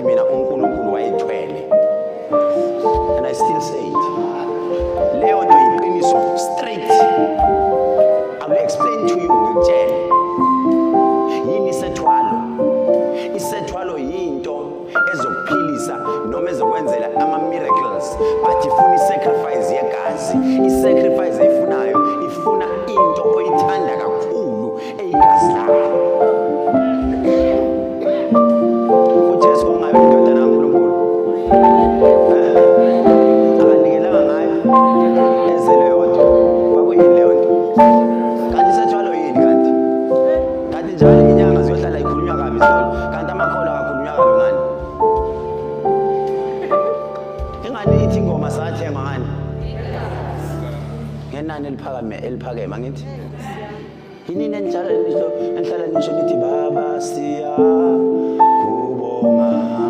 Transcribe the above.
ukuthi mina unkulunkulu wayethwele. And I still say it. Leyo nto iqiniso straight. I will explain to you ngikutshela. Yini isethwalo? Isethwalo yinto ezokuphilisa noma ezokwenzela ama-miracles, but ifuna i-sacrifice yegazi. I-sacrifice eyifunayo ifuna into oyithanda kakhulu eyigazi lakho. uJesu kungabe indodana kaNkulunkulu akanikelanga ngayo ezelwe yodwa, kwakuyini leyo nto? Kanti isethwalo yini kanti? Kanti njalo inyanga ziyohlala ikhulunywa kabi zolo, kanti amakholo akakhulunywa kabi ngani? Ingani ithi ingoma sathengwa ngani? Ngenani eliphakeme angithi? Yini enhlala nisho nithi baba siyakubonga.